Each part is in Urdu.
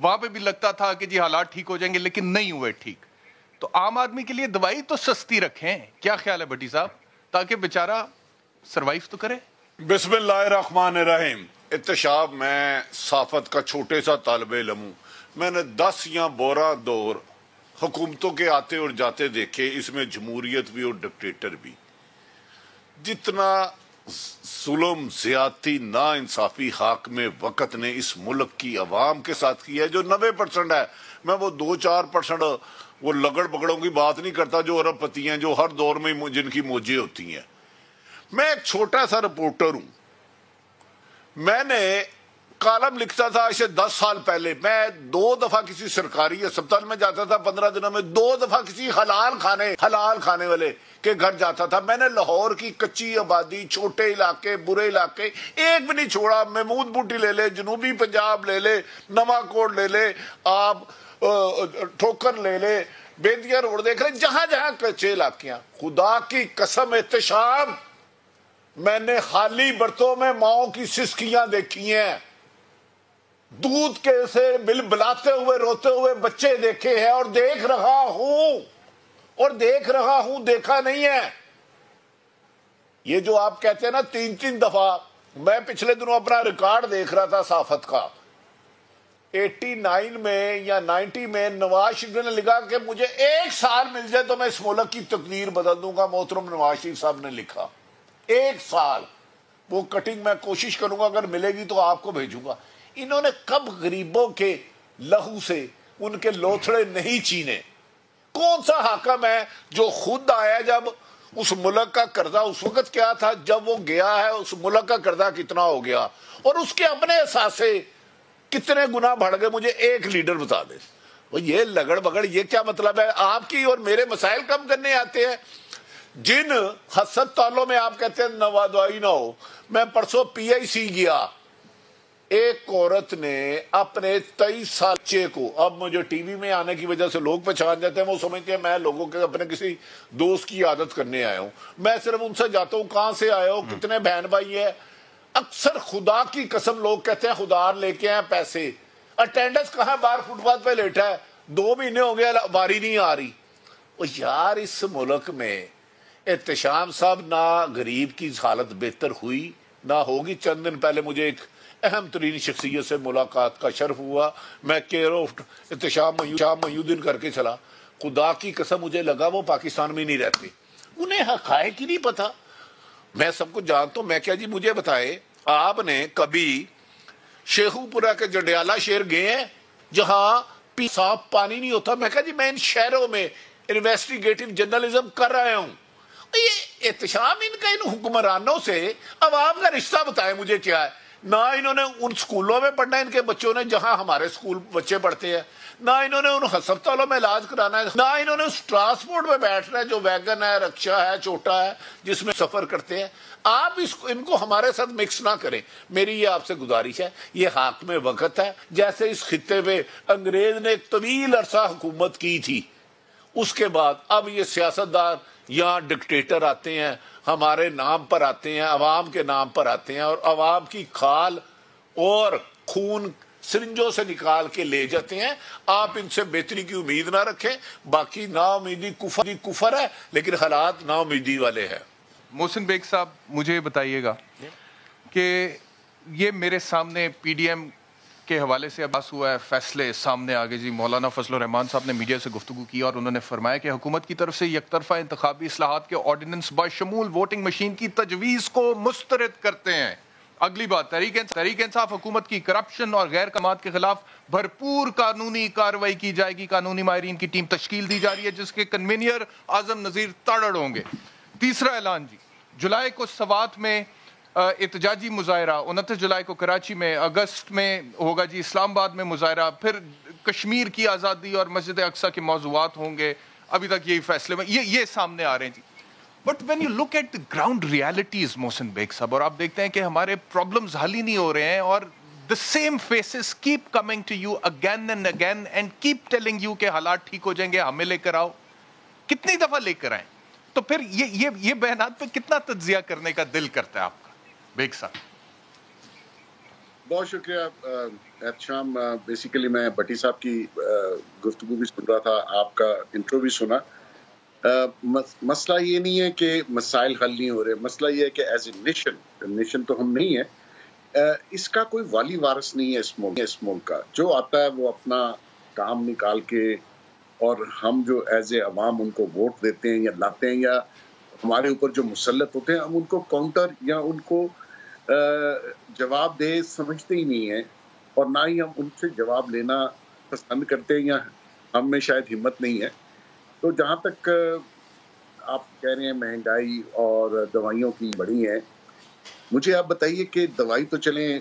وہاں پہ بھی لگتا تھا کہ جی حالات ٹھیک ہو جائیں گے، لیکن نہیں ہوئے ٹھیک. تو عام آدمی کے لیے دوائی تو سستی رکھیں. کیا خیال ہے بھٹی صاحب، تاکہ بیچارہ سروائیو تو کرے؟ بسم اللہ الرحمن الرحیم. احتشام، میں صحافت کا چھوٹے سا طالب علم ہوں. میں نے 10 یا 12 دور حکومتوں کے آتے اور جاتے دیکھے، اس میں جمہوریت بھی اور ڈکٹیٹر بھی. جتنا ظلم، زیادتی، نا انصافی حاکم وقت نے اس ملک کی عوام کے ساتھ کیا ہے، جو 90% ہے. میں وہ 2-4% وہ لگڑ بگڑوں کی بات نہیں کرتا جو ارب پتی ہیں، جو ہر دور میں جن کی موجیں ہوتی ہیں. میں ایک چھوٹا سا رپورٹر ہوں. میں نے کالم لکھتا تھا اسے 10 سال پہلے. میں 2 دفعہ کسی سرکاری اسپتال میں جاتا تھا 15 دنوں میں، 2 دفعہ کسی حلال کھانے والے کے گھر جاتا تھا. میں نے لاہور کی کچی آبادی، چھوٹے علاقے، برے علاقے ایک بھی نہیں چھوڑا. محمود بوٹی لے لے، جنوبی پنجاب لے لے، نواں کوٹ لے لے، آپ ٹھوکر لے لے، بیندیا روڈ دیکھ لیں، جہاں جہاں کچے علاقیاں. خدا کی قسم احتشام، میں نے خالی برتوں میں ماؤں کی سسکیاں دیکھی ہیں، دودھ کے سے بل بلاتے ہوئے روتے ہوئے بچے دیکھے ہیں، اور دیکھ رہا ہوں دیکھا نہیں ہے. یہ جو آپ کہتے ہیں نا 3 دفعہ، میں پچھلے دنوں اپنا ریکارڈ دیکھ رہا تھا صحافت کا. 89 میں یا 90 میں نواز شریف نے لکھا کہ مجھے 1 سال مل جائے تو میں اس ملک کی تقدیر بدل دوں گا. محترم نواز شریف صاحب نے لکھا 1 سال. وہ کٹنگ میں کوشش کروں گا، اگر ملے گی تو آپ کو بھیجوں گا. انہوں نے کب غریبوں کے لہو سے ان کے لوتھڑے نہیں چینے؟ کون سا حاکم ہے جو خود آیا؟ جب اس ملک کا قرضہ اس وقت کیا تھا، جب وہ گیا ہے اس ملک کا قرضہ کتنا ہو گیا، اور اس کے اپنے اثاثے کتنے گنا بڑھ گئے؟ مجھے ایک لیڈر بتا دے. یہ لگڑ بگڑ یہ کیا مطلب ہے؟ آپ کی اور میرے مسائل کم کرنے آتے ہیں. جن ہسپتالوں میں آپ کہتے ہیں نوادوائی نہ ہو، میں پرسوں PIC گیا، ایک عورت نے اپنے 23 سال بچے کو، اب مجھے ٹی وی میں آنے کی وجہ سے لوگ پہچان جاتے ہیں، وہ سمجھتے ہیں میں لوگوں کے اپنے کسی دوست کی عادت کرنے آیا ہوں. میں صرف ان سے جاتا ہوں کہاں سے آئے ہو، کتنے بہن بھائی ہیں. اکثر خدا کی قسم لوگ کہتے ہیں خدا لے کے آئے پیسے. اٹینڈنس کہاں باہر فٹ پاتھ پہ لیٹا ہے، 2 مہینے ہو گیا باری نہیں آ رہی. یار اس ملک میں احتشام صاحب، نہ غریب کی حالت بہتر ہوئی نہ ہوگی. چند دن پہلے مجھے ایک اہم ترین شخصیت سے ملاقات کا شرف ہوا. میں کیئر آف احتشام محیودین کر کے چلا. خدا کی قسم مجھے لگا وہ پاکستان میں نہیں رہتے. انہیں حقائق ہی نہیں پتا. میں سب کو جانتا ہوں. میں کیا جی مجھے بتائے، آپ نے کبھی شیخو پورہ کے جڈیالہ شہر گئے ہیں جہاں صاف پانی نہیں ہوتا؟ میں کہا جی میں ان شہروں میں انویسٹیگیٹو جرنلزم کر رہا ہوں. یہ احتشام ان کا ان حکمرانوں سے عوام کا رشتہ بتائے مجھے کیا ہے؟ نہ انہوں نے ان سکولوں میں پڑھنا ہے ان کے بچوں نے جہاں ہمارے سکول بچے پڑھتے ہیں، نہ انہوں نے ان ہسپتالوں میں علاج کرانا ہے، نہ انہوں نے اس ٹرانسپورٹ میں بیٹھنا ہے جو ویگن ہے، رکشا ہے، چھوٹا ہے جس میں سفر کرتے ہیں. آپ ان کو ہمارے ساتھ مکس نہ کریں. میری یہ آپ سے گزارش ہے. یہ حاکم وقت ہے. جیسے اس خطے پہ انگریز نے ایک طویل عرصہ حکومت کی تھی، اس کے بعد اب یہ سیاستدار یا ڈکٹیٹر آتے ہیں، ہمارے نام پر آتے ہیں، عوام کے نام پر آتے ہیں، اور عوام کی کھال اور خون سرنجوں سے نکال کے لے جاتے ہیں. آپ ان سے بہتری کی امید نہ رکھیں. باقی نا امیدی کفر ہے، لیکن حالات نا امیدی والے ہیں. محسن بیگ صاحب مجھے بتائیے گا کہ یہ میرے سامنے PDM کے حوالے سے عباس ہوا ہے، فیصلے سامنے آگے جی. مولانا فضل الرحمان صاحب نے میڈیا سے گفتگو کی اور انہوں نے فرمایا کہ حکومت کی طرف سے یک طرفہ انتخابی اصلاحات کے آرڈیننس بشمول ووٹنگ مشین کی تجویز کو مسترد کرتے ہیں. اگلی بات، تحریک انصاف حکومت کی کرپشن اور غیر کماد کے خلاف بھرپور قانونی کارروائی کی جائے گی. قانونی ماہرین کی ٹیم تشکیل دی جا رہی ہے جس کے کنوینئر اعظم نذیر تاڑڑ ہوں گے. تیسرا اعلان جی، جولائی کو سوات میں احتجاجی مظاہرہ، 29 جولائی کو کراچی میں، اگست میں ہوگا جی اسلام آباد میں مظاہرہ، پھر کشمیر کی آزادی اور مسجد اقصیٰ کے موضوعات ہوں گے. ابھی تک یہی فیصلے میں یہ سامنے آ رہے ہیں جی. But when you look at the ground realities Mohsin Baig sahib, اور آپ دیکھتے ہیں کہ ہمارے پرابلمز حل ہی نہیں ہو رہے ہیں، اور the same faces keep coming to you again and again and keep telling you کہ حالات ٹھیک ہو جائیں گے، ہمیں لے کر آؤ. کتنی دفعہ لے کر آئیں؟ تو پھر یہ بیانات پہ کتنا تجزیہ کرنے کا دل کرتا ہے آپ کا بیگ صاحب؟ بہت شکریہ احتشام. بیسیکلی میں بٹی صاحب کی گفتگو بھی سن رہا تھا, آپ کا انٹرو بھی سنا. مسئلہ یہ نہیں ہے کہ مسائل حل نہیں ہو رہے, مسئلہ یہ ہے کہ ایز اے نیشن تو ہم نہیں ہیں, اس کا کوئی والی وارث نہیں ہے اس ملک کا. جو آتا ہے وہ اپنا کام نکال کے, اور ہم جو ایز اے عوام ان کو ووٹ دیتے ہیں یا لاتے ہیں, یا ہمارے اوپر جو مسلط ہوتے ہیں, ہم ان کو کاؤنٹر یا ان کو جواب دے سمجھتے ہی نہیں ہیں, اور نہ ہی ہم ان سے جواب لینا پسند کرتے ہیں, یا ہم میں شاید ہمت نہیں ہے. تو جہاں تک آپ کہہ رہے ہیں مہنگائی اور دوائیوں کی بڑی ہیں, مجھے آپ بتائیے کہ دوائی تو چلیں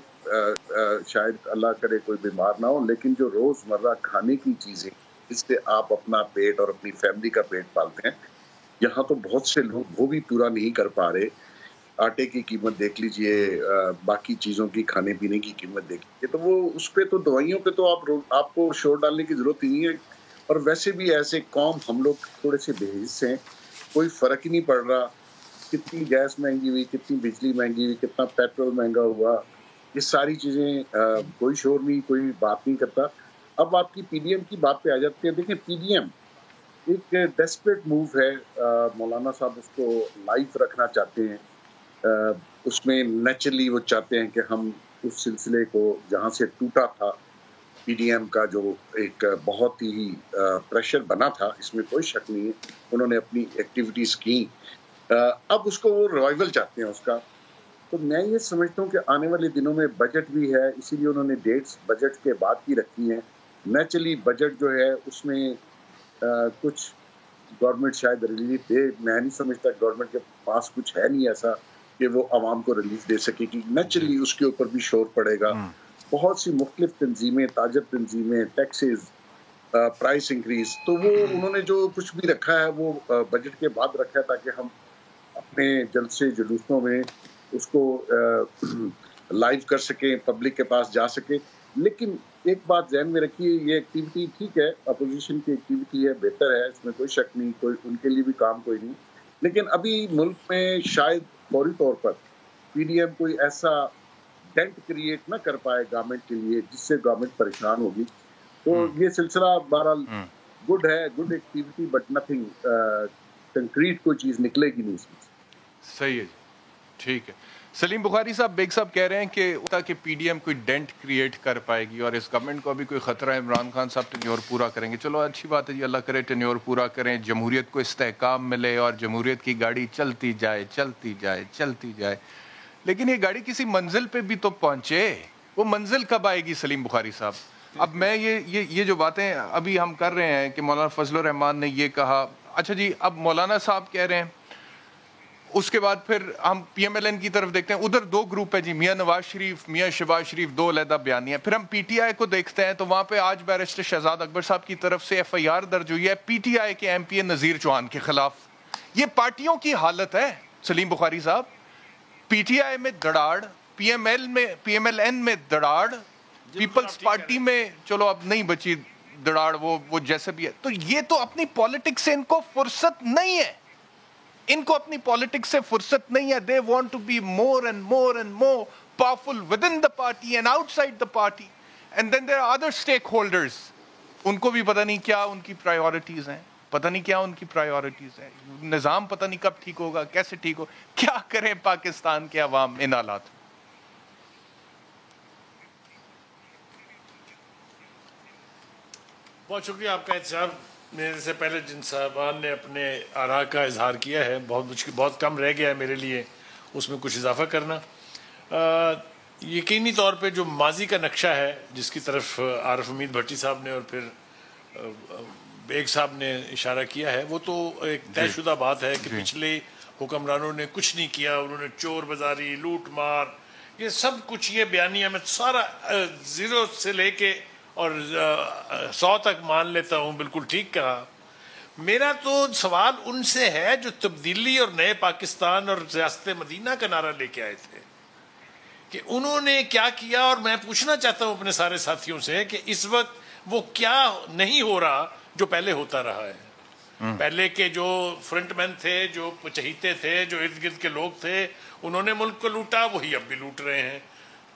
شاید اللہ کرے کوئی بیمار نہ ہو, لیکن جو روز مرہ کھانے کی چیزیں جس سے آپ اپنا پیٹ اور اپنی فیملی کا پیٹ پالتے ہیں, یہاں تو بہت سے لوگ وہ بھی پورا نہیں کر پا رہے. آٹے کی قیمت دیکھ لیجئے, باقی چیزوں کی کھانے پینے کی قیمت دیکھ لیجئے, تو وہ اس پہ تو دوائیوں پہ تو آپ کو شور ڈالنے کی ضرورت ہی نہیں ہے. اور ویسے بھی ایسے قوم ہم لوگ تھوڑے سے بے حس ہیں, کوئی فرق ہی نہیں پڑ رہا. کتنی گیس مہنگی ہوئی, کتنی بجلی مہنگی ہوئی, کتنا پیٹرول مہنگا ہوا, یہ ساری چیزیں کوئی شور نہیں, کوئی بات نہیں کرتا. اب آپ کی پی ڈی ایم کی بات پہ آ جاتے ہیں. دیکھیں پی ڈی ایم ایک ڈیسپریٹ موو ہے, مولانا صاحب اس کو لائف رکھنا چاہتے ہیں. اس میں نیچرلی وہ چاہتے ہیں کہ ہم اس سلسلے کو جہاں سے ٹوٹا تھا, پی ڈی ایم کا جو ایک بہت ہی پریشر بنا تھا, اس میں کوئی شک نہیں ہے, انہوں نے اپنی ایکٹیویٹیز کی, اب اس کو وہ ریوائول چاہتے ہیں اس کا. تو میں یہ سمجھتا ہوں کہ آنے والے دنوں میں بجٹ بھی ہے, اسی لیے انہوں نے ڈیٹس بجٹ کے بعد کی رکھی ہیں. نیچرلی بجٹ جو ہے اس میں کچھ گورنمنٹ شاید ریلیف دے. میں نہیں سمجھتا گورنمنٹ کے پاس کچھ ہے نہیں ایسا کہ وہ عوام کو ریلیف دے سکے گی. نیچرلی اس کے اوپر بھی شور پڑے گا. بہت سی مختلف تنظیمیں, تاجر تنظیمیں, ٹیکسز, پرائس انکریز, تو وہ انہوں نے جو کچھ بھی رکھا ہے وہ بجٹ کے بعد رکھا ہے, تاکہ ہم اپنے جلسے جلوسوں میں اس کو لائیو کر سکیں, پبلک کے پاس جا سکیں. لیکن ایک بات ذہن میں رکھیے, یہ ایکٹیویٹی ٹھیک ہے, اپوزیشن کی ایکٹیویٹی ہے, بہتر ہے, اس میں کوئی شک نہیں, کوئی ان کے لیے بھی کام کوئی نہیں. لیکن ابھی ملک میں شاید فوری طور پر پی ڈی ایم کوئی ایسا ڈینٹ کریٹ نہ کر پائے گورنمنٹ کے لیے جس سے گورنمنٹ پریشان ہوگی. تو یہ سلسلہ بہرحال گڈ ہے, good activity, but nothing concrete کوئی چیز نکلے گی نہیں اس میں. صحیح ہے جی, ٹھیک ہے. سلیم بخاری صاحب, بیگ صاحب کہہ رہے ہیں کہ پی ڈی ایم کوئی ڈینٹ کریٹ کر پائے گی, اور اس گورنمنٹ کو ابھی کوئی خطرہ ہے, عمران خان صاحب ٹینیور پورا کریں گے. چلو اچھی بات ہے جی, اللہ کرے ٹینیور پورا کریں, جمہوریت کو استحکام ملے اور جمہوریت کی گاڑی چلتی جائے چلتی جائے چلتی جائے. لیکن یہ گاڑی کسی منزل پہ بھی تو پہنچے, وہ منزل کب آئے گی سلیم بخاری صاحب؟ اب میں یہ جو باتیں ابھی ہم کر رہے ہیں کہ مولانا فضل الرحمان نے یہ کہا, اچھا جی, اب مولانا صاحب کہہ رہے ہیں, اس کے بعد پھر ہم پی ایم ایل این کی طرف دیکھتے ہیں, ادھر دو گروپ ہے جی, میاں نواز شریف, میاں شہباز شریف, دو علیحدہ بیانیہ. پھر ہم پی ٹی آئی کو دیکھتے ہیں تو وہاں پہ آج بیرسٹر شہزاد اکبر صاحب کی طرف سے ایف آئی آر درج ہوئی ہے پی ٹی آئی کے ایم پی اے نذیر چوہان کے خلاف. یہ پارٹیوں کی حالت ہے سلیم بخاری صاحب. پی ٹی آئی میں دڑاڑ, پی ایم ایل این میں دڑاڑ, پیپلز پارٹی میں چلو اب نہیں بچی دڑاڑ, وہ جیسے بھی ہے. تو یہ تو اپنی پالیٹکس سے ان کو فرصت نہیں ہے, ان کو اپنی پالیٹکس سے فرصت نہیں ہے. They want to be more and more and more powerful within the party and outside the party. And then there are other stakeholders, ان کو بھی پتہ نہیں کیا ان کی پرائیورٹیز ہیں, پتہ نہیں کیا ان کی پرائیورٹیز ہیں, نظام پتہ نہیں کب ٹھیک ہوگا, کیسے ٹھیک ہو, کیا کریں پاکستان کے عوام ان حالات. بہت شکریہ آپ کا احتساب. میرے سے پہلے جن صاحبان نے اپنے آراء کا اظہار کیا ہے, بہت کم رہ گیا ہے میرے لیے اس میں کچھ اضافہ کرنا. یقینی طور پہ جو ماضی کا نقشہ ہے جس کی طرف عارف امید بھٹی صاحب نے اور پھر بیگ صاحب نے اشارہ کیا ہے, وہ تو ایک طے شدہ بات ہے کہ پچھلے حکمرانوں نے کچھ نہیں کیا. انہوں نے چور بازاری, لوٹ مار, یہ سب کچھ, یہ بیانیہ میں سارا 0 سے لے کے اور 100 تک مان لیتا ہوں, بالکل ٹھیک کہا. میرا تو سوال ان سے ہے جو تبدیلی اور نئے پاکستان اور ریاست مدینہ کا نعرہ لے کے آئے تھے, کہ انہوں نے کیا کیا. اور میں پوچھنا چاہتا ہوں اپنے سارے ساتھیوں سے کہ اس وقت وہ کیا نہیں ہو رہا جو پہلے ہوتا رہا ہے. پہلے کے جو فرنٹ مین تھے, جو چہیتے تھے, جو ارد گرد کے لوگ تھے, انہوں نے ملک کو لوٹا, وہی اب بھی لوٹ رہے ہیں.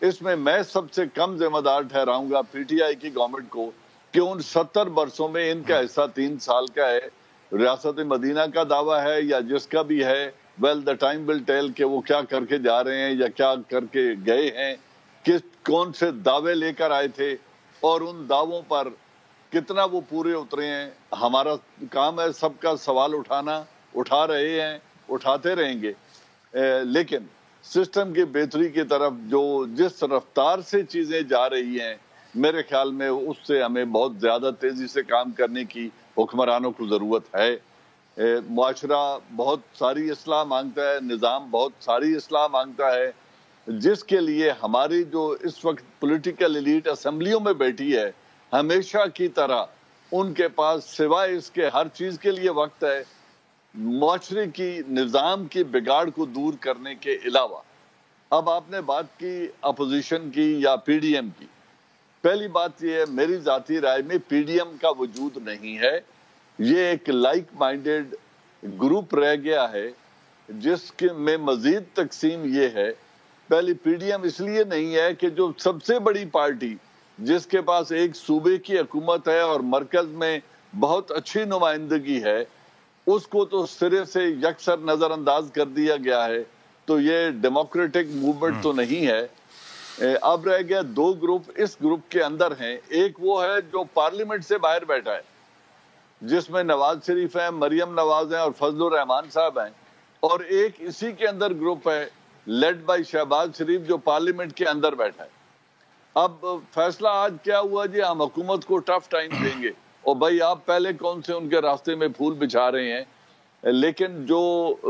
اس میں سب سے کم ذمہ دار ٹھہراؤں گا پی ٹی آئی کی گورنمنٹ کو کہ ان 70 برسوں میں ان کا حصہ 3 سال کا ہے. ریاست مدینہ کا دعویٰ ہے یا جس کا بھی ہے, دا ٹائم ول ٹیل کہ وہ کیا کر کے جا رہے ہیں یا کیا کر کے گئے ہیں, کون سے دعوے لے کر آئے تھے اور ان دعووں پر کتنا وہ پورے اترے ہیں. ہمارا کام ہے سب کا سوال اٹھانا, اٹھا رہے ہیں, اٹھاتے رہیں گے, لیکن سسٹم کی بہتری کی طرف جس رفتار سے چیزیں جا رہی ہیں میرے خیال میں اس سے ہمیں بہت زیادہ تیزی سے کام کرنے کی حکمرانوں کو ضرورت ہے. معاشرہ بہت ساری اصلاح مانگتا ہے, نظام بہت ساری اصلاح مانگتا ہے, جس کے لیے ہماری جو اس وقت پولیٹیکل ایلیٹ اسمبلیوں میں بیٹھی ہے ہمیشہ کی طرح ان کے پاس سوائے اس کے ہر چیز کے لیے وقت ہے. معاشرے کی نظام کی بگاڑ کو دور کرنے کے علاوہ اب آپ نے بات کی اپوزیشن کی یا پی ڈی ایم کی. پہلی بات یہ ہے میری ذاتی رائے میں پی ڈی ایم کا وجود نہیں ہے. یہ ایک لائک مائنڈیڈ گروپ رہ گیا ہے جس میں مزید تقسیم یہ ہے. پہلی پی ڈی ایم اس لیے نہیں ہے کہ جو سب سے بڑی پارٹی جس کے پاس ایک صوبے کی حکومت ہے اور مرکز میں بہت اچھی نمائندگی ہے اس کو تو سرے سے یکسر نظر انداز کر دیا گیا ہے. تو یہ ڈیموکریٹک موومنٹ تو نہیں ہے. اب رہ گیا 2 گروپ اس گروپ کے اندر ہیں. ایک وہ ہے جو پارلیمنٹ سے باہر بیٹھا ہے جس میں نواز شریف ہیں, مریم نواز ہیں اور فضل الرحمان صاحب ہیں, اور ایک اسی کے اندر گروپ ہے لیڈ بائی شہباز شریف جو پارلیمنٹ کے اندر بیٹھا ہے. اب فیصلہ آج کیا ہوا جی ہم حکومت کو ٹف ٹائم دیں گے, اور بھائی آپ پہلے کون سے ان کے راستے میں پھول بچھا رہے ہیں. لیکن جو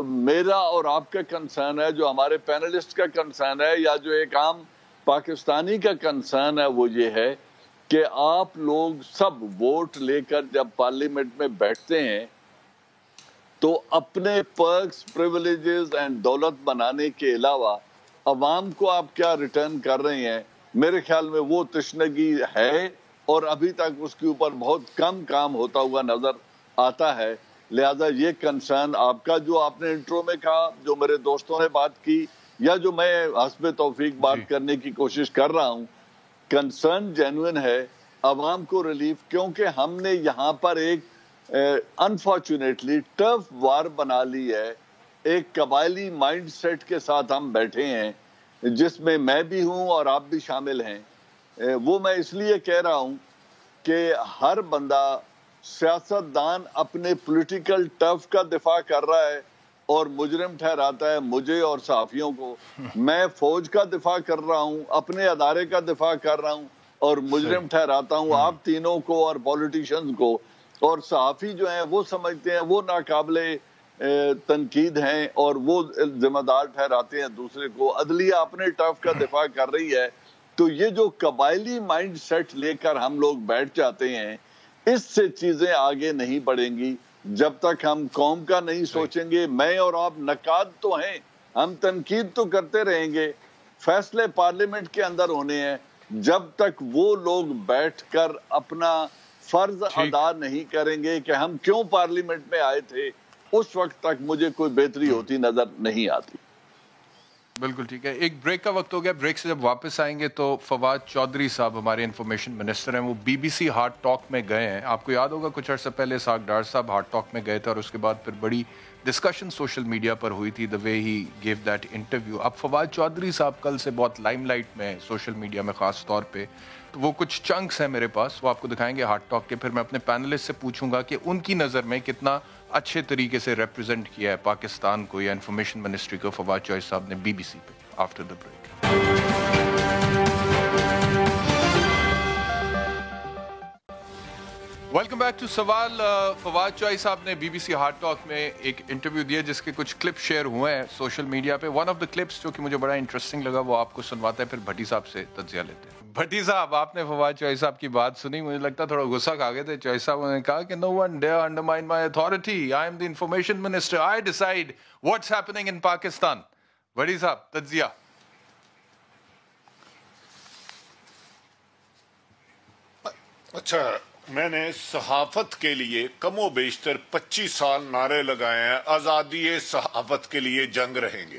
میرا اور آپ کا کنسرن ہے, جو ہمارے پینلسٹ کا کنسرن ہے, یا جو ایک عام پاکستانی کا کنسرن ہے وہ یہ ہے کہ آپ لوگ سب ووٹ لے کر جب پارلیمنٹ میں بیٹھتے ہیں تو اپنے پرکس, پریویلیجز اینڈ دولت بنانے کے علاوہ عوام کو آپ کیا ریٹرن کر رہے ہیں. میرے خیال میں وہ تشنگی ہے اور ابھی تک اس کے اوپر بہت کم کام ہوتا ہوا نظر آتا ہے. لہذا یہ کنسرن آپ کا جو آپ نے انٹرو میں کہا, جو میرے دوستوں نے بات کی, یا جو میں حسب توفیق بات کرنے کی کوشش کر رہا ہوں, کنسرن جینوئن ہے عوام کو ریلیف, کیونکہ ہم نے یہاں پر ایک انفارچونیٹلی ٹف وار بنا لی ہے. ایک قبائلی مائنڈ سیٹ کے ساتھ ہم بیٹھے ہیں جس میں میں بھی ہوں اور آپ بھی شامل ہیں. وہ میں اس لیے کہہ رہا ہوں کہ ہر بندہ سیاست دان اپنے پولیٹیکل ٹف کا دفاع کر رہا ہے اور مجرم ٹھہراتا ہے مجھے اور صحافیوں کو. میں فوج کا دفاع کر رہا ہوں, اپنے ادارے کا دفاع کر رہا ہوں اور مجرم ٹھہراتا ہوں آپ تینوں کو اور پولیٹیشنز کو. اور صحافی جو ہیں وہ سمجھتے ہیں وہ ناقابل تنقید ہیں اور وہ ذمہ دار ٹھہراتے ہیں دوسرے کو. عدلیہ اپنے ٹف کا دفاع کر رہی ہے. تو یہ جو قبائلی مائنڈ سیٹ لے کر ہم لوگ بیٹھ جاتے ہیں, اس سے چیزیں آگے نہیں بڑھیں گی جب تک ہم قوم کا نہیں سوچیں گے. میں اور آپ نقاد تو ہیں, ہم تنقید تو کرتے رہیں گے, فیصلے پارلیمنٹ کے اندر ہونے ہیں. جب تک وہ لوگ بیٹھ کر اپنا فرض ادا نہیں کریں گے کہ ہم کیوں پارلیمنٹ میں آئے تھے, اس وقت تک مجھے کوئی بہتری ہوتی نظر نہیں آتی. بالکل ٹھیک ہے. ایک بریک کا وقت ہو گیا. بریک سے جب واپس آئیں گے تو فواد چودھری صاحب ہمارے انفارمیشن منسٹر ہیں, وہ B B C hard talk میں گئے ہیں. آپ کو یاد ہوگا کچھ عرصہ پہلے ساگ ڈار صاحب ہارٹ ٹاک میں گئے تھے اور اس کے بعد پھر بڑی ڈسکشن سوشل میڈیا پر ہوئی تھی, دا وے ہی گیو دیٹ انٹرویو. اب فواد چودھری صاحب کل سے بہت لائم لائٹ میں سوشل میڈیا میں خاص طور پہ, تو وہ کچھ چنکس ہیں میرے پاس, وہ آپ کو دکھائیں گے ہارٹ ٹاک کے. پھر میں اپنے پینلسٹ سے پوچھوں گا کہ ان کی نظر میں کتنا اچھے طریقے سے ریپرزینٹ کیا ہے پاکستان کو یا انفارمیشن منسٹری کو فواد چودھری صاحب نے بی بی سی پہ. After the break. Welcome back to سوال. فواد چودھری صاحب نے B B C hard talk میں ایک انٹرویو دیا جس کے کچھ کلپ شیئر ہوئے ہیں سوشل میڈیا پہ. ون آف دا کلپس جو کہ مجھے بڑا انٹرسٹنگ لگا وہ آپ کو سنواتا ہے, پھر بھٹی صاحب سے تجزیہ لیتے ہیں. بھٹی صاحب, آپ نے فواد چودھری صاحب کی بات سنی, مجھے لگتا تھوڑا غصہ کھا گئے تھے. چودھری صاحب نے کہا کہ no one dare undermine my authority. I am the information minister. I decide what's happening in Pakistan. بھٹی صاحب تجزیہ. اچھا, میں نے صحافت کے لیے کم و بیشتر 25 سال نعرے لگائے ہیں, آزادی صحافت کے لیے جنگ رہیں گے.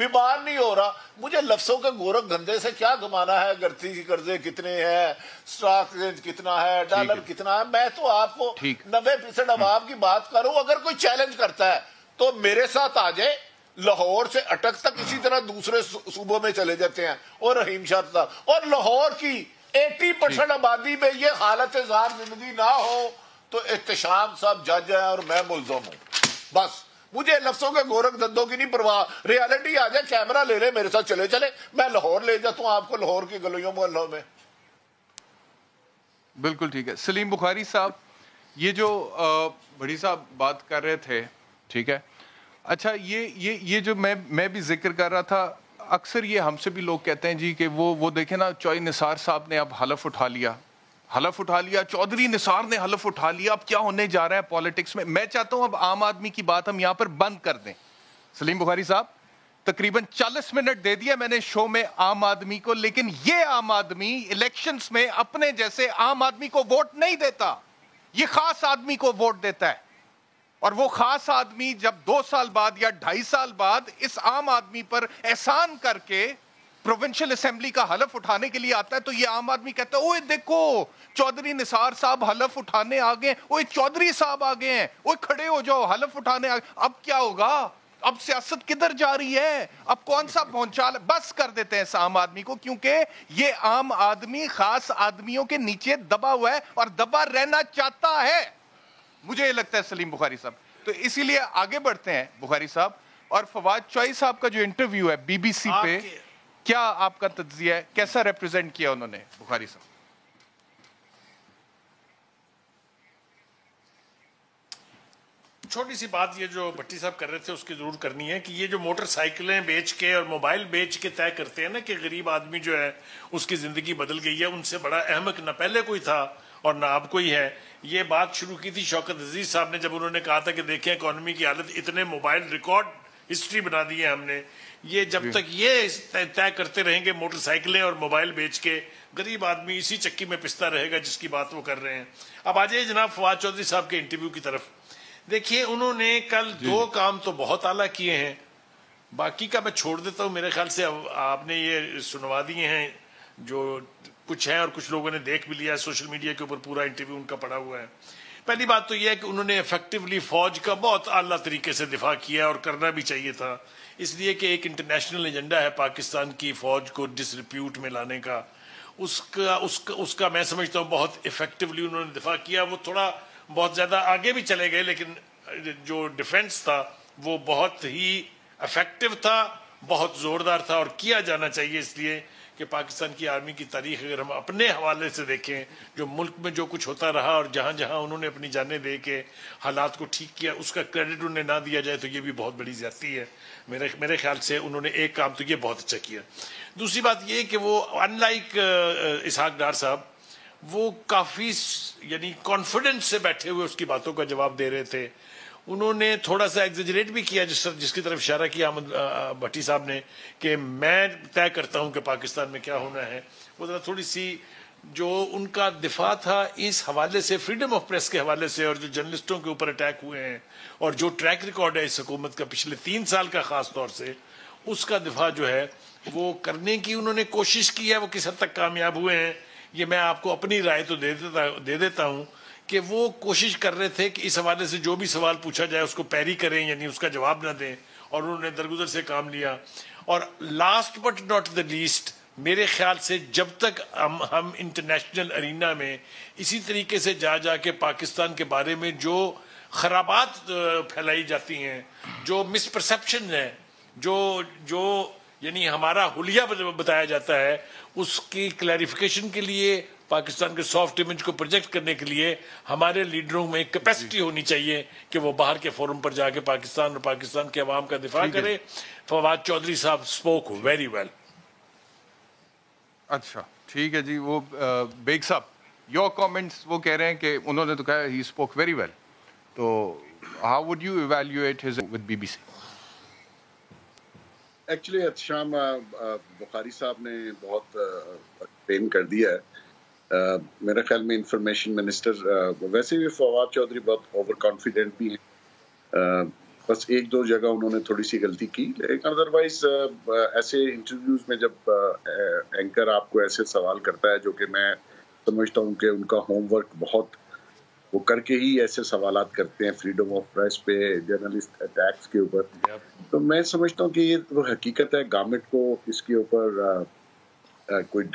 بیمار نہیں ہو رہا. مجھے لفظوں کے گورکھ دھندے سے کیا گمانا ہے؟ گھرتی کی قرضے کتنے ہیں، اسٹاک ریٹ کتنا ہے، ڈالر کتنا ہے. میں تو آپ کو 90% عوام کی بات کروں. اگر کوئی چیلنج کرتا ہے تو میرے ساتھ آ جائے. لاہور سے اٹک تک اسی طرح دوسرے صوبوں میں چلے جاتے ہیں. اور رحیم شاہ صاحب، اور لاہور کی 80% آبادی میں یہ حالت زار زندگی نہ ہو تو احتشام صاحب جج ہیں اور میں ملزم ہوں. بس مجھے لفظوں کے گورکھ دندوں کی نہیں پرواہ. ریالٹی آ جائے، کیمرہ لے لے، میرے ساتھ چلے میں لاہور لے جاتا ہوں آپ کو، لاہور کی گلیوں محلوں میں. بالکل ٹھیک ہے. سلیم بخاری صاحب، یہ جو بھٹی صاحب بات کر رہے تھے، ٹھیک ہے، اچھا یہ جو میں بھی ذکر کر رہا تھا، اکثر یہ ہم سے بھی لوگ کہتے ہیں جی کہ وہ دیکھیں نا، چوئی نثار صاحب نے اب حلف اٹھا لیا، چودھری نثار نے حلف اٹھا لیا، اب کیا ہونے جا رہا ہے پالیٹکس میں. میں چاہتا ہوں اب عام آدمی کی بات ہم یہاں پر بند کر دیں. سلیم بخاری صاحب، تقریباً 40 منٹ دے دیا میں نے شو میں عام آدمی کو، لیکن یہ عام آدمی الیکشنز میں اپنے جیسے عام آدمی کو ووٹ نہیں دیتا، یہ خاص آدمی کو ووٹ دیتا ہے. اور وہ خاص آدمی جب 2 سال بعد یا 2.5 سال بعد اس عام آدمی پر احسان کر کے پروونشل اسمبلی کا حلف اٹھانے کے لیے آتا ہے تو یہ عام آدمی کہتا ہے، اوہ دیکھو چودھری نثار صاحب حلف اٹھانے آگئے، اوہ چودھری صاحب آگئے ہیں، اوہ کھڑے ہو جاؤ، حلف اٹھانے آگئے. اب کیا ہوگا؟ اب سیاست کدھر جا رہی ہے؟ اب کون سا پہنچال بس کر دیتے ہیں اس عام آدمی کو، کیونکہ یہ عام آدمی خاص آدمیوں کے نیچے دبا ہوا ہے اور دبا رہنا چاہتا ہے. مجھے یہ لگتا ہے سلیم بخاری صاحب. تو اسی لیے آگے بڑھتے ہیں بخاری صاحب. اور فواد چوئی صاحب کا جو انٹرویو ہے بی بی سی پہ، کیا آپ کا تجزیہ ہے؟ کیسا ریپرزینٹ کیا انہوں نے بخاری صاحب؟ چھوٹی سی بات یہ جو بھٹی صاحب کر رہے تھے اس کی ضرور کرنی ہے کہ یہ جو موٹر سائیکلیں بیچ کے اور موبائل بیچ کے طے کرتے ہیں نا کہ غریب آدمی جو ہے اس کی زندگی بدل گئی ہے، ان سے بڑا احمق نہ پہلے کوئی تھا اور نہ اب کوئی ہے. یہ بات شروع کی تھی شوکت عزیز صاحب نے جب انہوں نے کہا تھا کہ دیکھیں اکانومی کی حالت، اتنے موبائل ریکارڈ ہسٹری بنا دی ہے ہم نے. یہ جب تک یہ طے کرتے رہیں گے موٹر سائیکلیں اور موبائل بیچ کے، غریب آدمی اسی چکی میں پستا رہے گا جس کی بات وہ کر رہے ہیں. اب آ جائیے جناب فواد چودھری صاحب کے انٹرویو کی طرف. دیکھیے انہوں نے کل 2 کام تو بہت اعلیٰ کیے ہیں، باقی کا میں چھوڑ دیتا ہوں. میرے خیال سے آپ نے یہ سنوا دیے ہیں جو کچھ ہیں، اور کچھ لوگوں نے دیکھ بھی لیا ہے سوشل میڈیا کے اوپر، پورا انٹرویو ان کا پڑا ہوا ہے. پہلی بات تو یہ ہے کہ انہوں نے ایفیکٹولی فوج کا بہت اعلیٰ طریقے سے دفاع کیا اور کرنا بھی چاہیے تھا، اس لیے کہ ایک انٹرنیشنل ایجنڈا ہے پاکستان کی فوج کو ڈس ریپیوٹ میں لانے کا. اس کا میں سمجھتا ہوں بہت ایفیکٹولی انہوں نے دفاع کیا. وہ تھوڑا بہت زیادہ آگے بھی چلے گئے، لیکن جو ڈیفنس تھا وہ بہت ہی ایفیکٹو تھا، بہت زوردار تھا، اور کیا جانا چاہیے، اس لیے کہ پاکستان کی آرمی کی تاریخ اگر ہم اپنے حوالے سے دیکھیں، جو ملک میں جو کچھ ہوتا رہا اور جہاں جہاں انہوں نے اپنی جانیں دے کے حالات کو ٹھیک کیا، اس کا کریڈٹ انہیں نہ دیا جائے تو یہ بھی بہت بڑی زیادتی ہے. میرے خیال سے انہوں نے ایک کام تو یہ بہت اچھا کیا. دوسری بات یہ کہ وہ ان لائک اسحاق ڈار صاحب، وہ کافی یعنی کانفیڈنس سے بیٹھے ہوئے اس کی باتوں کا جواب دے رہے تھے. انہوں نے تھوڑا سا ایگزیجریٹ بھی کیا جس کی طرف اشارہ کیا احمد بھٹی صاحب نے کہ میں طے کرتا ہوں کہ پاکستان میں کیا ہونا ہے. وہ ذرا تھوڑی سی جو ان کا دفاع تھا اس حوالے سے، فریڈم آف پریس کے حوالے سے، اور جو جرنلسٹوں کے اوپر اٹیک ہوئے ہیں اور جو ٹریک ریکارڈ ہے اس حکومت کا پچھلے 3 سال کا خاص طور سے، اس کا دفاع جو ہے وہ کرنے کی انہوں نے کوشش کی ہے. وہ کس حد تک کامیاب ہوئے ہیں یہ میں آپ کو اپنی رائے تو دے دیتا ہوں کہ وہ کوشش کر رہے تھے کہ اس حوالے سے جو بھی سوال پوچھا جائے اس کو پیری کریں، یعنی اس کا جواب نہ دیں، اور انہوں نے درگزر سے کام لیا. اور last but not the least, میرے خیال سے جب تک ہم انٹرنیشنل ارینا میں اسی طریقے سے جا کے پاکستان کے بارے میں جو خرابات پھیلائی جاتی ہیں، جو مس پرسیپشن ہے، جو یعنی ہمارا حلیہ بتایا جاتا ہے، اس کی کلیریفیکیشن کے لیے، پاکستان کے سافٹ امیج کو پروجیکٹ کرنے کے لیے ہمارے لیڈروں میں ایک کیپیسٹی ہونی چاہیے کہ وہ باہر کے فورم پر جا کے پاکستان اور پاکستان کے عوام کا دفاع کرے. فواد چودھری صاحب اسپوک ویری ویل. اچھا ٹھیک ہے جی. وہ بیگ صاحب یور کامنٹس، وہ کہہ رہے ہیں کہ انہوں نے تو کہا ہی اسپوک ویری ویل، تو how would you evaluate his with B B C? Actually Ehtesham Bukhari sahib نے بہت ایکسپلین کر دیا ہے. میرے خیال میں انفارمیشن منسٹر، ویسے بھی فواد چودھری بہت اوور کانفیڈنٹ بھی ہیں، بس ایک دو جگہ انہوں نے تھوڑی سی غلطی کی، لیکن ادروائز ایسے انٹرویوز میں جب اینکر آپ کو ایسے سوال کرتا ہے جو کہ میں سمجھتا ہوں کہ ان کا ہوم ورک بہت وہ کر کے ہی ایسے سوالات کرتے ہیں فریڈم آف پریس پہ، جرنلسٹ اٹیکس کے اوپر، تو میں سمجھتا ہوں کہ یہ وہ حقیقت ہے. گورنمنٹ کو اس کے اوپر کوئی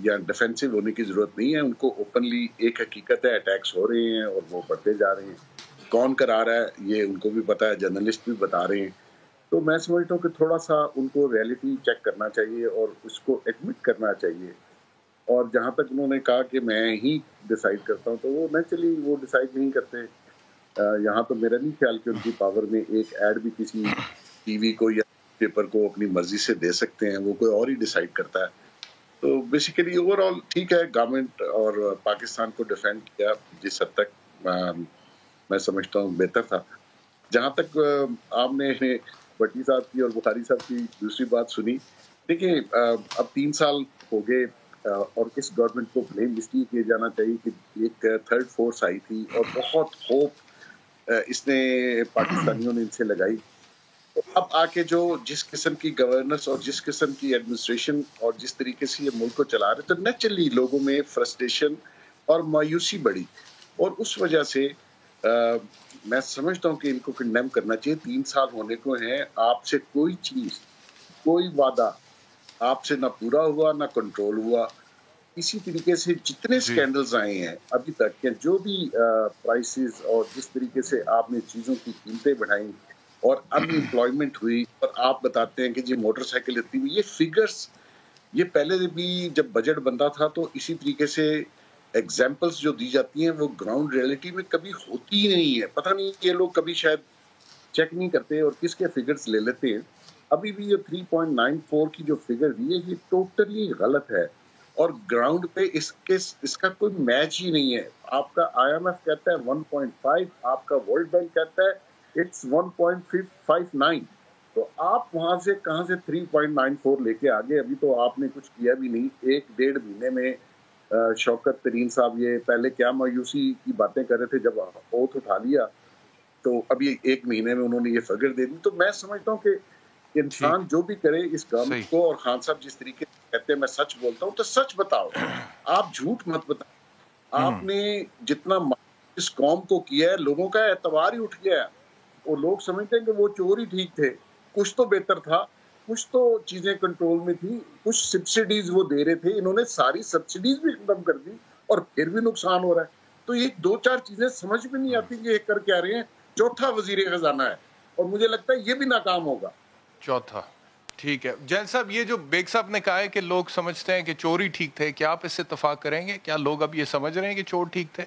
یا ڈیفینسو ہونے کی ضرورت نہیں ہے. ان کو اوپنلی ایک حقیقت ہے، اٹیکس ہو رہے ہیں اور وہ بڑھتے جا رہے ہیں. کون کرا رہا ہے یہ ان کو بھی پتا ہے، جرنلسٹ بھی بتا رہے ہیں. تو میں سمجھتا ہوں کہ تھوڑا سا ان کو ریئلٹی چیک کرنا چاہیے اور اس کو ایڈمٹ کرنا چاہیے. اور جہاں تک انہوں نے کہا کہ میں ہی ڈیسائیڈ کرتا ہوں، تو وہ نیچرلی وہ ڈیسائیڈ نہیں کرتے. یہاں تو میرا نہیں خیال کہ ان کی پاور میں ایک ایڈ بھی کسی ٹی وی کو یا پیپر کو اپنی مرضی سے دے سکتے ہیں، وہ کوئی اور ہی ڈیسائیڈ کرتا ہے. تو بیسیکلی اوور آل ٹھیک ہے، گورنمنٹ اور پاکستان کو ڈیفینڈ کیا جس حد تک میں سمجھتا ہوں بہتر تھا. جہاں تک آپ نے بٹی صاحب کی اور بخاری صاحب کی دوسری بات سنی، دیکھیں اب 3 سال ہو گئے اور اس گورنمنٹ کو بلیم اس لیے کیا جانا چاہیے کہ ایک تھرڈ فورس آئی تھی اور بہت ہوپ اس نے پاکستانیوں نے ان سے لگائی. اب آ کے جو جس قسم کی گورننس اور جس قسم کی ایڈمنسٹریشن اور جس طریقے سے یہ ملک کو چلا رہے، تو نیچرلی لوگوں میں فرسٹریشن اور مایوسی بڑھی. اور اس وجہ سے میں سمجھتا ہوں کہ ان کو کنڈیم کرنا چاہیے. 3 سال ہونے کو ہیں، آپ سے کوئی چیز، کوئی وعدہ آپ سے نہ پورا ہوا نہ کنٹرول ہوا. اسی طریقے سے جتنے سکینڈلز آئے ہیں ابھی تک کے، جو بھی پرائسز اور جس طریقے سے آپ نے چیزوں کی قیمتیں بڑھائیں اور ان امپلائمنٹ ہوئی، اور آپ بتاتے ہیں کہ جی موٹر سائیکل اتنی ہوئی. یہ فگرز یہ پہلے بھی جب بجٹ بنتا تھا تو اسی طریقے سے ایگزامپلس جو دی جاتی ہیں وہ گراؤنڈ ریئلٹی میں کبھی ہوتی ہی نہیں ہے. پتہ نہیں یہ لوگ کبھی شاید چیک نہیں کرتے اور کس کے فگرز لے لیتے ہیں. ابھی بھی یہ 3.94 کی جو فگر دی ہے یہ ٹوٹلی غلط ہے اور گراؤنڈ پہ اس کا کوئی میچ ہی نہیں ہے. آپ کا IMF کہتا ہے 1.5، آپ کا ورلڈ بینک کہتا ہے اٹس 1.59. تو آپ وہاں سے کہاں سے 3.94 لے کے آگے؟ ابھی تو آپ نے کچھ کیا بھی نہیں. 1-1.5 مہینے میں شوکت ترین صاحب یہ پہلے کیا مایوسی کی باتیں کر رہے تھے، جب اوتھ اٹھا لیا تو ابھی 1 مہینے میں انہوں نے یہ فگر دے دی. تو میں سمجھتا ہوں کہ انسان جو بھی کرے اس گورنمنٹ کو، اور خان صاحب جس طریقے سے کہتے ہیں میں سچ بولتا ہوں، تو سچ بتاؤ، آپ جھوٹ مت بتاؤ. آپ نے جتنا اس قوم کو کیا ہے، لوگوں کا اعتبار ہی اٹھ گیا ہے اور لوگ سمجھتے ہیں کہ وہ چور ہی ٹھیک تھے. کچھ تو بہتر تھا، کچھ تو چیزیں کنٹرول میں تھی، کچھ سبسڈیز وہ دے رہے تھے، انہوں نے ساری سبسڈیز بھی ختم کر دی اور پھر بھی نقصان ہو رہا ہے. تو یہ 2-4 چیزیں سمجھ میں نہیں آتی کہ یہ کر کے آ رہے ہیں. چوتھا وزیر خزانہ ہے اور مجھے لگتا ہے یہ بھی ناکام ہوگا. چوتھا ٹھیک ہے. جیل صاحب، یہ جو بیگ صاحب نے کہا ہے کہ لوگ سمجھتے ہیں کہ چور ہی ٹھیک تھے، کیا آپ اس سے اتفاق کریں گے؟ کیا لوگ اب یہ سمجھ رہے ہیں کہ چور ٹھیک تھے؟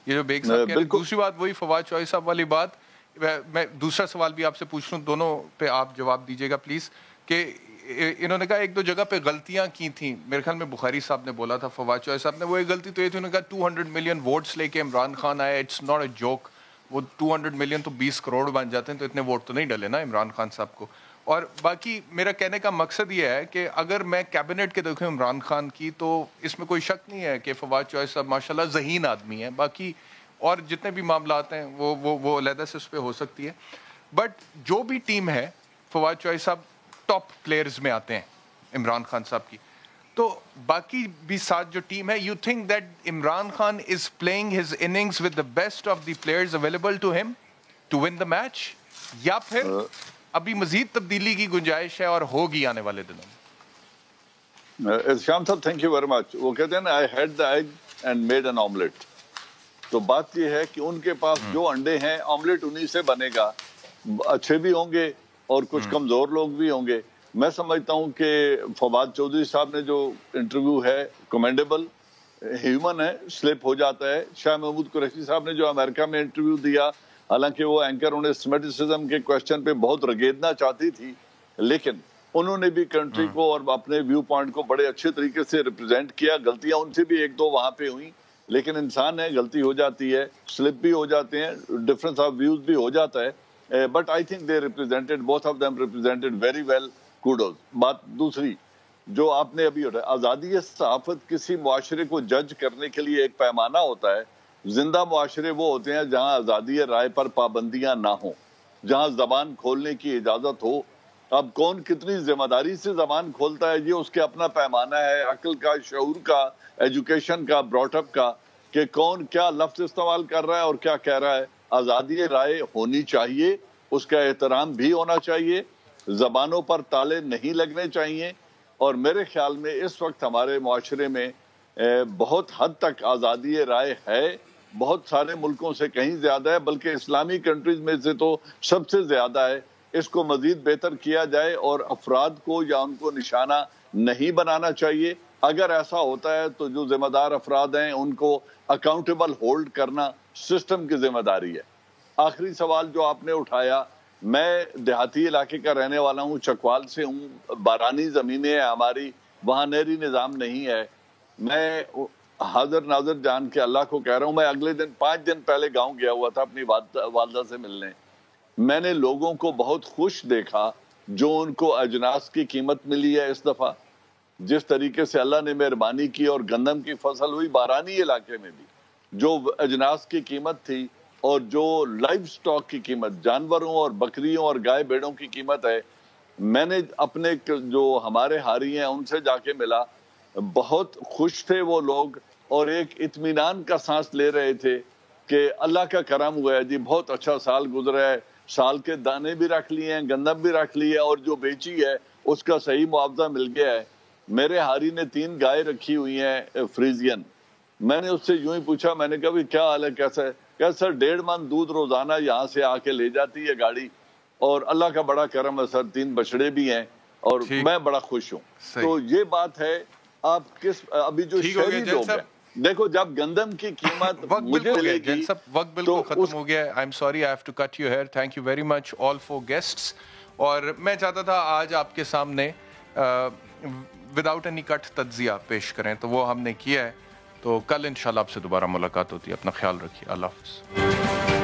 یہ جو بیگ صاحب کہہ رہے ہیں. دوسری بات وہی فواد چوہے صاحب والی بات، میں دوسرا سوال بھی آپ سے پوچھ لوں، دونوں پہ آپ جواب دیجیے گا پلیز. کہ انہوں نے کہا 1-2 جگہ پہ غلطیاں کی تھیں، میرے خیال میں بخاری صاحب نے بولا تھا، فواد چوہے صاحب نے. وہ ایک غلطی تو یہ تھی، انہوں نے کہا 200 ملین ووٹس لے کے عمران خان آئے. It's not a joke. وہ 200 ملین تو 20 کروڑ بن جاتے ہیں، تو اتنے ووٹ تو نہیں ڈلے نا عمران خان صاحب کو. اور باقی میرا کہنے کا مقصد یہ ہے کہ اگر میں کیبنٹ کے دیکھوں عمران خان کی، تو اس میں کوئی شک نہیں ہے کہ فواد چوہے صاحب ماشاءاللہ ذہین آدمی ہیں. باقی اور جتنے بھی معاملات ہیں وہ علیحدہ سے اس پہ ہو سکتی ہے. بٹ جو بھی ٹیم ہے، فواد چوہے صاحب ٹاپ پلیئرز میں آتے ہیں عمران خان صاحب کی. تو باقی بھی ساتھ جو ٹیم ہے، you think that Imran Khan is playing his innings with the best of the players available to him to win the match, یا پھر ابھی مزید تبدیلی کی گنجائش ہے اور ہوگی آنے والے دنوں میں؟ شام صاحب تھینک یو ویری مچ. وہ کہتے ہیں نا، I had the egg and made an omelette. تو بات یہ ہے کہ ان کے پاس جو انڈے ہیں، آملیٹ انہی سے بنے گا. اچھے بھی ہوں گے اور کچھ کمزور لوگ بھی ہوں گے. میں سمجھتا ہوں کہ فواد چودھری صاحب نے جو انٹرویو ہے کمینڈیبل، ہیومن ہے، سلپ ہو جاتا ہے. شاہ محمود قریشی صاحب نے جو امریکہ میں انٹرویو دیا، حالانکہ وہ اینکر انہیں سمیٹسزم کے کوشچن پہ بہت رگیدنا چاہتی تھی، لیکن انہوں نے بھی کنٹری کو اور اپنے ویو پوائنٹ کو بڑے اچھے طریقے سے ریپرزینٹ کیا. غلطیاں ان سے بھی 1-2 وہاں پہ ہوئیں، لیکن انسان ہے، غلطی ہو جاتی ہے، سلپ بھی ہو جاتے ہیں، ڈفرنس آف ویوز بھی ہو جاتا ہے. But I think they represented, both of them represented very well. Kudos. بات دوسری جو آپ نے ابھی اٹھایا، آزادی صحافت کسی معاشرے کو جج کرنے کے لیے ایک پیمانہ ہوتا ہے. زندہ معاشرے وہ ہوتے ہیں جہاں آزادی رائے پر پابندیاں نہ ہوں. جہاں زبان کھولنے کی اجازت ہو. اب کون کتنی ذمہ داری سے زبان کھولتا ہے یہ اس کے اپنا پیمانہ ہے، عقل کا، شعور کا، ایجوکیشن کا، براٹ اپ کا، کہ کون کیا لفظ استعمال کر رہا ہے اور کیا کہہ رہا ہے. آزادی رائے ہونی چاہیے، اس کا احترام بھی ہونا چاہیے، زبانوں پر تالے نہیں لگنے چاہیے. اور میرے خیال میں اس وقت ہمارے معاشرے میں بہت حد تک آزادی رائے ہے، بہت سارے ملکوں سے کہیں زیادہ ہے، بلکہ اسلامی کنٹریز میں سے تو سب سے زیادہ ہے. اس کو مزید بہتر کیا جائے اور افراد کو یا ان کو نشانہ نہیں بنانا چاہیے. اگر ایسا ہوتا ہے تو جو ذمہ دار افراد ہیں ان کو اکاؤنٹیبل ہولڈ کرنا سسٹم کی ذمہ داری ہے. آخری سوال جو آپ نے اٹھایا، میں دیہاتی علاقے کا رہنے والا ہوں، چکوال سے ہوں، بارانی زمینیں ہیں ہماری، وہاں نہری نظام نہیں ہے. میں حاضر ناظر جان کے اللہ کو کہہ رہا ہوں، میں اگلے دن 5 دن پہلے گاؤں گیا ہوا تھا اپنی والدہ سے ملنے. میں نے لوگوں کو بہت خوش دیکھا جو ان کو اجناس کی قیمت ملی ہے اس دفعہ. جس طریقے سے اللہ نے مہربانی کی اور گندم کی فصل ہوئی بارانی علاقے میں بھی، جو اجناس کی قیمت تھی اور جو لائف سٹاک کی قیمت، جانوروں اور بکریوں اور گائے بیڑوں کی قیمت ہے، میں نے اپنے جو ہمارے ہاری ہیں ان سے جا کے ملا. بہت خوش تھے وہ لوگ اور ایک اطمینان کا سانس لے رہے تھے کہ اللہ کا کرم ہوا ہے جی، بہت اچھا سال گزرا ہے، سال کے دانے بھی رکھ لیے ہیں، گندم بھی رکھ لی ہے اور جو بیچی ہے اس کا صحیح معاوضہ مل گیا ہے. میرے ہاری نے 3 گائے رکھی ہوئی ہیں فریزین. میں نے اس سے یوں ہی پوچھا، میں نے کہا بھی کیا حال ہے، کیسا ہے؟ کہ سر 1.5 من دودھ روزانہ یہاں سے آ کے لے جاتی ہے گاڑی، اور اللہ کا بڑا کرم ہے سر، 3 بچڑے بھی ہیں اور میں بڑا خوش ہوں. تو یہ بات ہے. آپ کس ابھی جو شہری لوگ ہیں، دیکھو جب گندم کی قیمت مجھے ملے گی، وقت بالکل ختم ہو گیا ہے. I am sorry, I have to cut you here. Thank you very much all for guests. اور میں چاہتا تھا آج آپ کے سامنے وداؤٹ اینی کٹ تجزیہ پیش کریں، تو وہ ہم نے کیا ہے. تو کل انشاءاللہ آپ سے دوبارہ ملاقات ہوتی ہے. اپنا خیال رکھیے. اللہ حافظ.